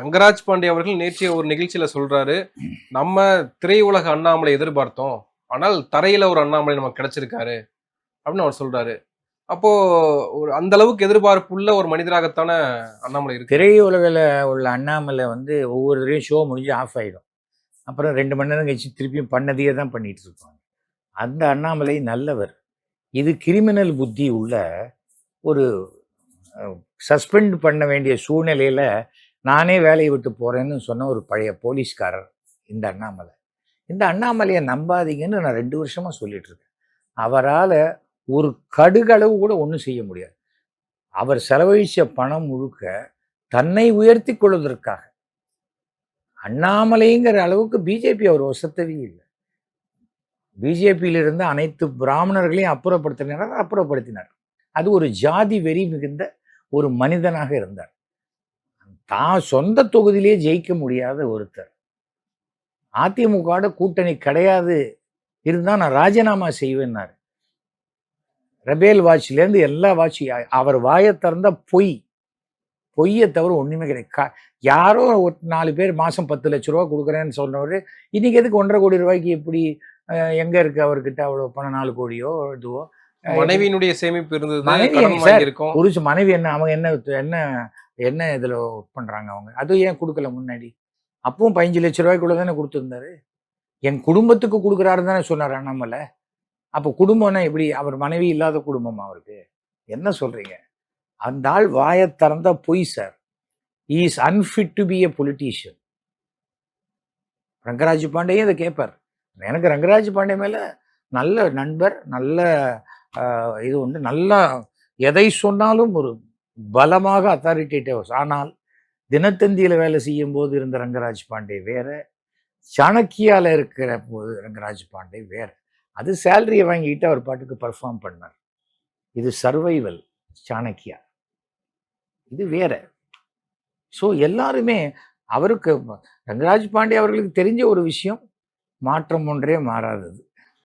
ரங்கராஜ் பாண்டே அவர்கள் நேற்றைய ஒரு நிகழ்ச்சியில சொல்றாரு, நம்ம திரையுலக அண்ணாமலை எதிர்பார்த்தோம். ஆனால் தரையில ஒரு அண்ணாமலை நமக்கு கிடைச்சிருக்காரு அப்படின்னு அவர் சொல்றாரு. அப்போ ஒரு அந்த அளவுக்கு எதிர்பார்ப்புள்ள ஒரு மனிதராகத்தான அண்ணாமலை இருக்கு. திரையுலகில் உள்ள அண்ணாமலை வந்து ஒவ்வொரு தடவையும் ஷோ முடிஞ்சு ஆஃப் ஆகிடும். அப்புறம் 2 மணி நேரம் கழிச்சு திருப்பியும் பண்ணதையே தான் பண்ணிட்டு இருப்பாங்க. அந்த அண்ணாமலை நல்லவர். இது கிரிமினல் புத்தி உள்ள ஒரு சஸ்பெண்ட் பண்ண வேண்டிய சூழ்நிலையில நானே வேலையை விட்டு போறேன்னு சொன்ன ஒரு பழைய போலீஸ்காரர் இந்த அண்ணாமலை. இந்த அண்ணாமலையை நம்பாதீங்கன்னு நான் 2 வருஷமா சொல்லிட்டு இருக்கேன். அவரால் ஒரு கடுகளவு கூட ஒன்றும் செய்ய முடியாது. அவர் செலவழிச்ச பணம் முழுக்க தன்னை உயர்த்தி கொள்வதற்காக. அண்ணாமலைங்கிற அளவுக்கு பிஜேபி அவர் வசத்தவே இல்லை. பிஜேபியில் இருந்த அனைத்து பிராமணர்களையும் அப்புறப்படுத்தினார். அது ஒரு ஜாதி வெறி மிகுந்த ஒரு மனிதனாக இருந்தார். தான் சொந்த தொகுதியிலே ஜெயிக்க முடியாத ஒருத்தர். அதிமுக கூட்டணி கிடையாது இருந்தால் நான் ராஜினாமா செய்வேன்னாரு. ரபேல் வாட்சிலேருந்து எல்லா வாட்சியும் அவர் வாயை திறந்த பொய்யை தவிர ஒன்றுமே கிடையாது. யாரோ ஒரு 4 பேர் மாதம் 10 லட்ச ரூபா கொடுக்குறேன்னு சொன்னவர் இன்னைக்கு எதுக்கு 1.5 கோடி ரூபாய்க்கு எப்படி எங்கே இருக்கு அவர்கிட்ட அவ்வளோ பணம்? 4 கோடியோ இதுவோ. மனைவியினுடைய சேமிப்பு இருந்தது. மனைவி என்ன அவங்க என்ன என்ன இதில் ஒர்க் பண்ணுறாங்க அவங்க? அதுவும் ஏன் கொடுக்கல முன்னாடி? அப்பவும் 15 லட்ச ரூபாய்க்குள்ள தானே கொடுத்துருந்தாரு. என் குடும்பத்துக்கு கொடுக்குறாரு தானே சொன்னார் அண்ணாமலை. அப்போ குடும்பம்னா எப்படி? அவர் மனைவி இல்லாத குடும்பமா அவருக்கு? என்ன சொல்றீங்க? அந்த ஆள் வாயை திறந்தா பொய் sir. Is unfit to be a politician. Rangaraj பாண்டேயும் இதை கேட்பார். எனக்கு ரங்கராஜ் பாண்டே மேல நல்ல நண்பர், நல்ல இது உண்டு. நல்லா எதை சொன்னாலும் ஒரு பலமாக அத்தாரிட்டேட்டிவ். ஆனால் தினத்தந்தியில் வேலை செய்யும் போது இருந்த ரங்கராஜ் பாண்டே வேற, சாணக்கியால இருக்கிற போது ரங்கராஜ் பாண்டே வேற. அது சேலரியை வாங்கிட்டு அவர் பாட்டுக்கு பர்ஃபார்ம் பண்ணார். இது சர்வைவல் சாணக்கியா, இது வேற. ஸோ எல்லாருமே அவருக்கு ரங்கராஜ் பாண்டே அவர்களுக்கு தெரிஞ்ச ஒரு விஷயம், மாற்றம் ஒன்றே மாறாதது.